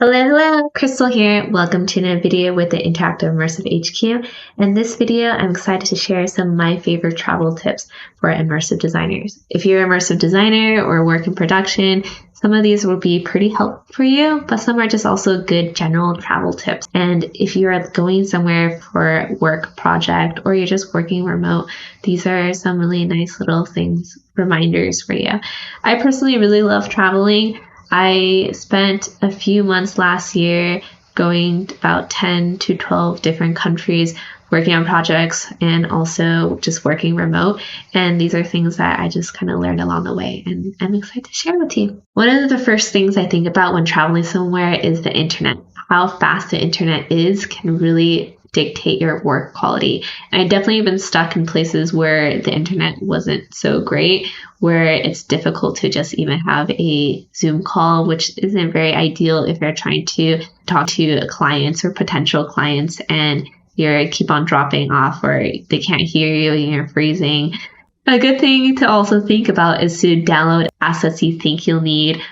Hello, Crystal here. Welcome to another video with the Interactive Immersive HQ. In this video, I'm excited to share some of my favorite travel tips for immersive designers. If you're an immersive designer or work in production, some of these will be pretty helpful for you, but some are just also good general travel tips. And if you're going somewhere for a work project or you're just working remote, these are some really nice little things, reminders for you. I personally really love traveling. I spent a few months last year going about 10 to 12 different countries working on projects and also just working remote. And these are things that I just kind of learned along the way and I'm excited to share with you. One of the first things I think about when traveling somewhere is the internet. How fast the internet is can really dictate your work quality. And I definitely have been stuck in places where the internet wasn't so great, where it's difficult to just even have a Zoom call, which isn't very ideal if you're trying to talk to clients or potential clients and you keep on dropping off or they can't hear you and you're freezing. A good thing to also think about is to download assets you think you'll need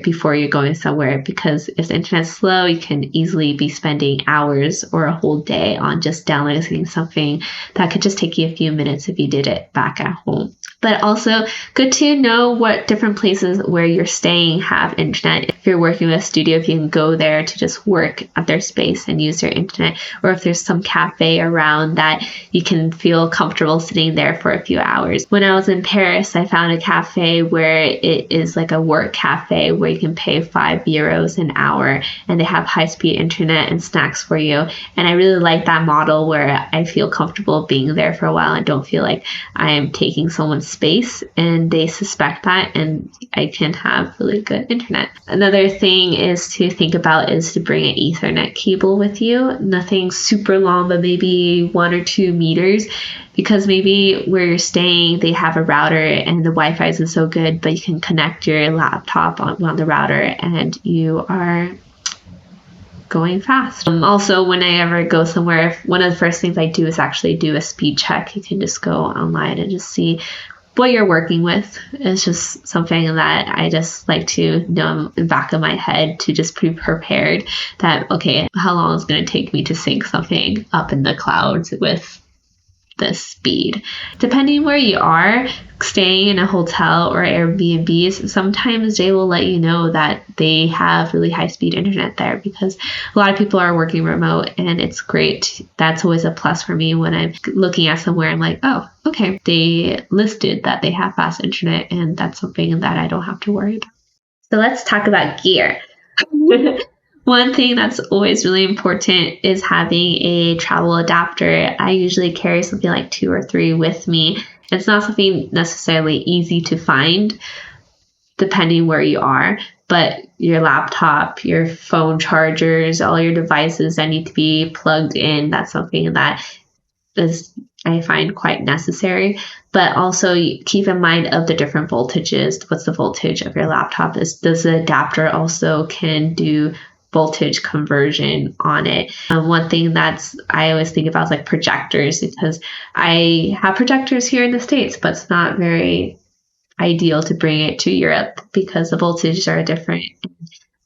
before you're going somewhere, because if the internet's slow, you can easily be spending hours or a whole day on just downloading something that could just take you a few minutes if you did it back at home. But also good to know what different places where you're staying have internet. If you're working with a studio, if you can go there to just work at their space and use their internet, or if there's some cafe around that you can feel comfortable sitting there for a few hours. When I was in Paris, I found a cafe where it is like a work cafe where you can pay €5 an hour and they have high-speed internet and snacks for you. And I really like that model where I feel comfortable being there for a while and don't feel like I am taking someone's space and they suspect that, and I can have really good internet. Another thing is to think about is to bring an Ethernet cable with you. Nothing super long, but maybe 1 or 2 meters. Because maybe where you're staying, they have a router and the Wi-Fi isn't so good, but you can connect your laptop on the router and you are going fast. Also, when I ever go somewhere, one of the first things I do is actually do a speed check. You can just go online and just see what you're working with. It's just something that I just like to know in the back of my head to just be prepared that, okay, how long is it going to take me to sync something up in the clouds with this speed. Depending where you are, staying in a hotel or Airbnbs, sometimes they will let you know that they have really high-speed internet there because a lot of people are working remote and it's great. That's always a plus for me when I'm looking at somewhere. I'm like, oh, okay, they listed that they have fast internet and that's something that I don't have to worry about. So let's talk about gear. One thing that's always really important is having a travel adapter. I usually carry something like 2 or 3 with me. It's not something necessarily easy to find depending where you are, but your laptop, your phone chargers, all your devices that need to be plugged in, that's something that is, I find, quite necessary. But also keep in mind of the different voltages. What's the voltage of your laptop? Does the adapter also can do voltage conversion on it? One thing I always think about is like projectors, because I have projectors here in the States, but it's not very ideal to bring it to Europe because the voltages are different.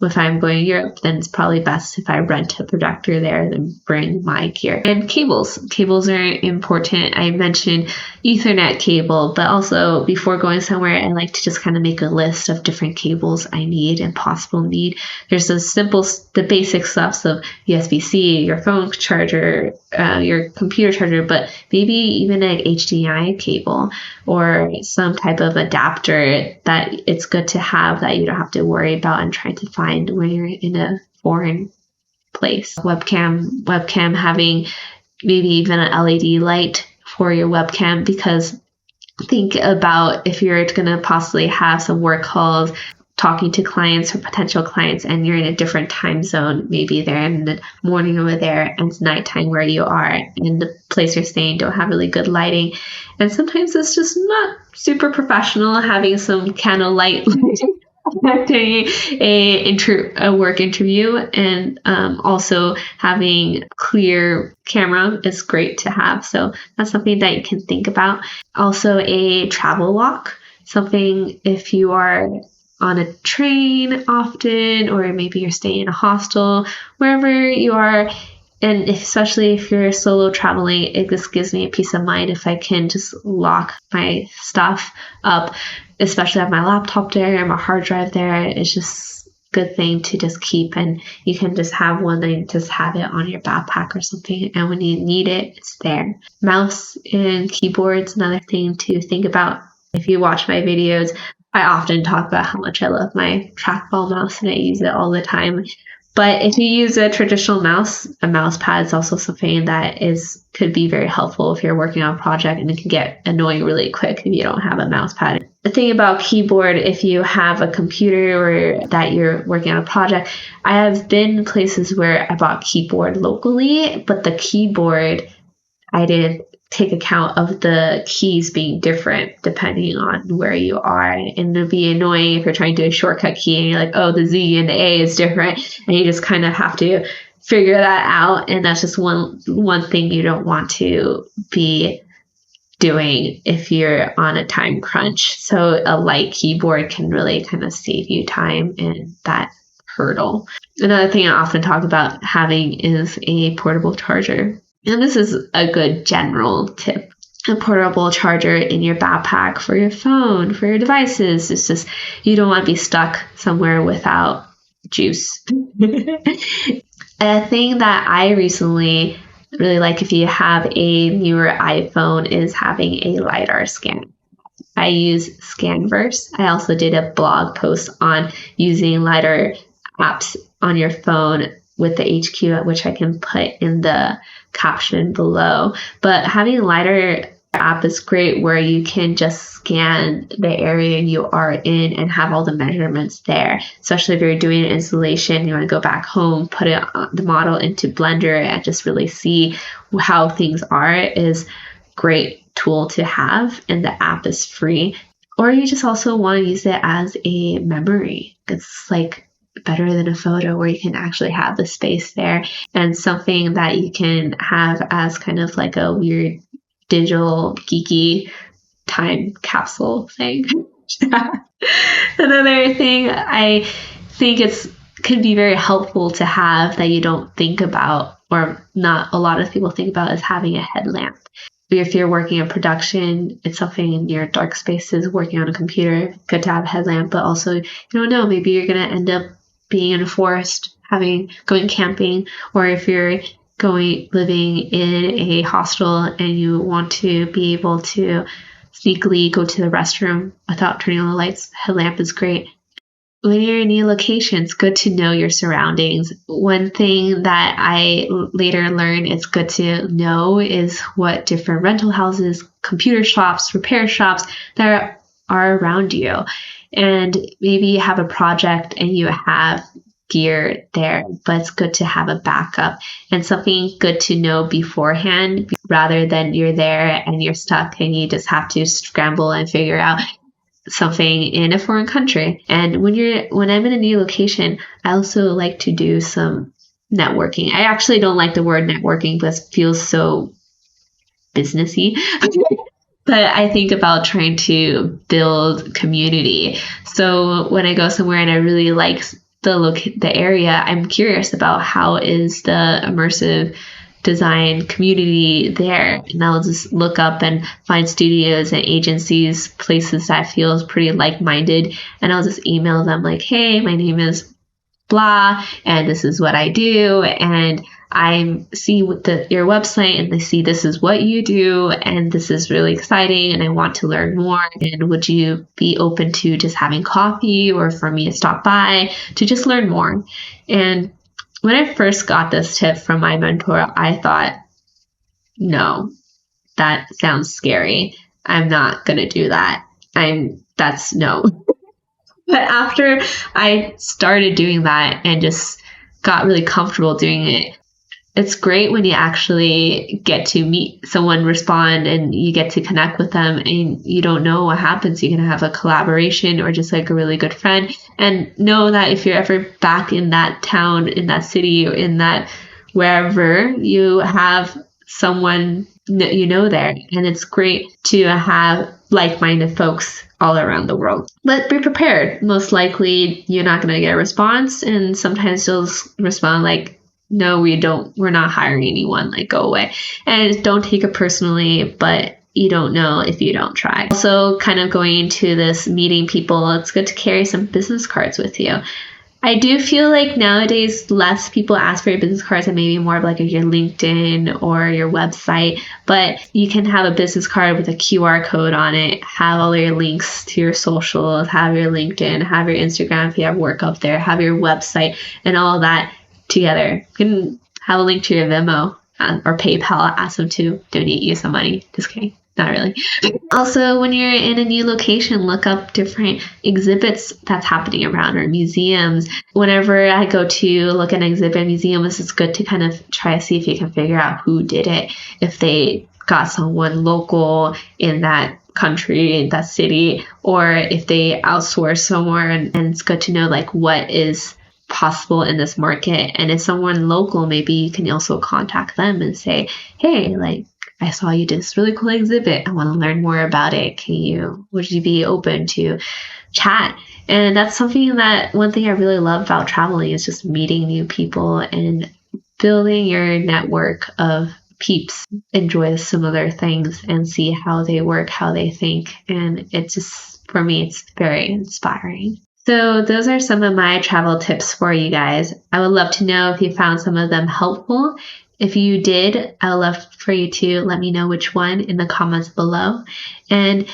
If I'm going to Europe, then it's probably best if I rent a projector there than bring my gear. And cables. Cables are important. I mentioned Ethernet cable, but also before going somewhere, I like to just kind of make a list of different cables I need and possible need. There's the basic stuff of USB-C, your phone charger, your computer charger, but maybe even an HDMI cable or some type of adapter that it's good to have that you don't have to worry about and trying to find when you're in a foreign place. Webcam having maybe even an LED light for your webcam, because think about if you're going to possibly have some work calls, talking to clients or potential clients, and you're in a different time zone. Maybe they're in the morning over there and it's nighttime where you are, and the place you're staying don't have really good lighting. And sometimes it's just not super professional having some candle light doing a work interview, and also having clear camera is great to have. So that's something that you can think about. Also a travel lock, something if you are on a train often, or maybe you're staying in a hostel, wherever you are. And especially if you're solo traveling, it just gives me a peace of mind if I can just lock my stuff up, especially have my laptop there, my hard drive there. It's just a good thing to just keep, and you can just have one and just have it on your backpack or something. And when you need it, it's there. Mouse and keyboard's another thing to think about. If you watch my videos, I often talk about how much I love my trackball mouse and I use it all the time. But if you use a traditional mouse, a mouse pad is also something that could be very helpful if you're working on a project, and it can get annoying really quick if you don't have a mouse pad. The thing about keyboard, if you have a computer or that you're working on a project, I have been places where I bought keyboard locally, but the keyboard, I didn't take account of the keys being different depending on where you are. And it'll be annoying if you're trying to do a shortcut key and you're like, oh, the Z and the A is different. And you just kind of have to figure that out. And that's just one thing you don't want to be doing if you're on a time crunch. So a light keyboard can really kind of save you time in that hurdle. Another thing I often talk about having is a portable charger. And this is a good general tip. A portable charger in your backpack for your phone, for your devices. It's just, you don't want to be stuck somewhere without juice. A thing that I recently really like if you have a newer iPhone is having a LiDAR scan. I use Scanverse. I also did a blog post on using LiDAR apps on your phone with the HQ, which I can put in the caption below. But having a LiDAR app is great where you can just scan the area you are in and have all the measurements there. Especially if you're doing an installation, you want to go back home, put the model into Blender and just really see how things are, is great tool to have, and the app is free. Or you just also want to use it as a memory. It's like better than a photo where you can actually have the space there, and something that you can have as kind of like a weird digital geeky time capsule thing. Another thing I think could be very helpful to have that you don't think about, or not a lot of people think about, is having a headlamp. If you're working in production, it's something in your dark spaces, working on a computer, good to have a headlamp. But also, you don't know, maybe you're going to end up being in a forest, going camping, or if you're living in a hostel and you want to be able to sneakily go to the restroom without turning on the lights, headlamp is great. When you're in new locations, good to know your surroundings. One thing that I later learned is good to know is what different rental houses, computer shops, repair shops that are around you. And maybe you have a project and you have gear there, but it's good to have a backup and something good to know beforehand, rather than you're there and you're stuck and you just have to scramble and figure out something in a foreign country. And when I'm in a new location, I also like to do some networking. I actually don't like the word networking because it feels so businessy. But I think about trying to build community. So when I go somewhere and I really like the area, I'm curious about how is the immersive design community there. And I'll just look up and find studios and agencies, places that feels pretty like-minded. And I'll just email them like, hey, my name is blah, and this is what I do. And I see your website and they see this is what you do and this is really exciting and I want to learn more. And would you be open to just having coffee or for me to stop by to just learn more? And when I first got this tip from my mentor, I thought, no, that sounds scary. I'm not going to do that. That's no. But after I started doing that and just got really comfortable doing it, it's great when you actually get to meet someone, respond, and you get to connect with them and you don't know what happens. You can have a collaboration or just like a really good friend, and know that if you're ever back in that town, in that city, or in that wherever, you have someone you know there. And it's great to have like-minded folks all around the world. But be prepared. Most likely you're not going to get a response, and sometimes you'll respond like, no, we're not hiring anyone, like go away. And don't take it personally, but you don't know if you don't try. Also, kind of going into this meeting people, it's good to carry some business cards with you. I do feel like nowadays less people ask for your business cards and maybe more of like your LinkedIn or your website, but you can have a business card with a QR code on it, have all your links to your socials, have your LinkedIn, have your Instagram if you have work up there, have your website and all that together. You can have a link to your Venmo or PayPal, ask them to donate you some money. Just kidding. Not really. Also, when you're in a new location, look up different exhibits that's happening around or museums. Whenever I go to look at an exhibit museum, it's good to kind of try to see if you can figure out who did it. If they got someone local in that country, in that city, or if they outsource somewhere. And it's good to know like what is possible in this market. And if someone local, maybe you can also contact them and say, hey, like, I saw you did this really cool exhibit. I want to learn more about it. Would you be open to chat? And that's something that one thing I really love about traveling is just meeting new people and building your network of peeps, enjoy similar things and see how they work, how they think. And it's just, for me, it's very inspiring. So those are some of my travel tips for you guys. I would love to know if you found some of them helpful. If you did, I would love for you to let me know which one in the comments below. And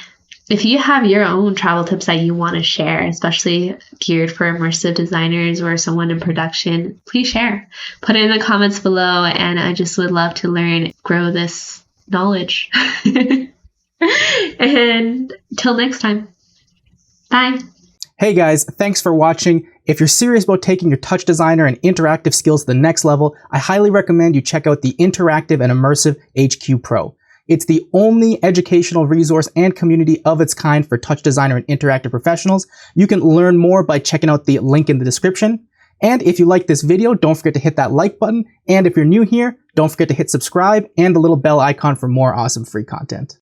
if you have your own travel tips that you want to share, especially geared for immersive designers or someone in production, please share. Put it in the comments below, and I just would love to learn, grow this knowledge. And till next time, bye. Hey guys, thanks for watching. If you're serious about taking your touch designer and interactive skills to the next level, I highly recommend you check out the Interactive and Immersive HQ Pro. It's the only educational resource and community of its kind for touch designer and interactive professionals. You can learn more by checking out the link in the description. And if you like this video, don't forget to hit that like button. And if you're new here, don't forget to hit subscribe and the little bell icon for more awesome free content.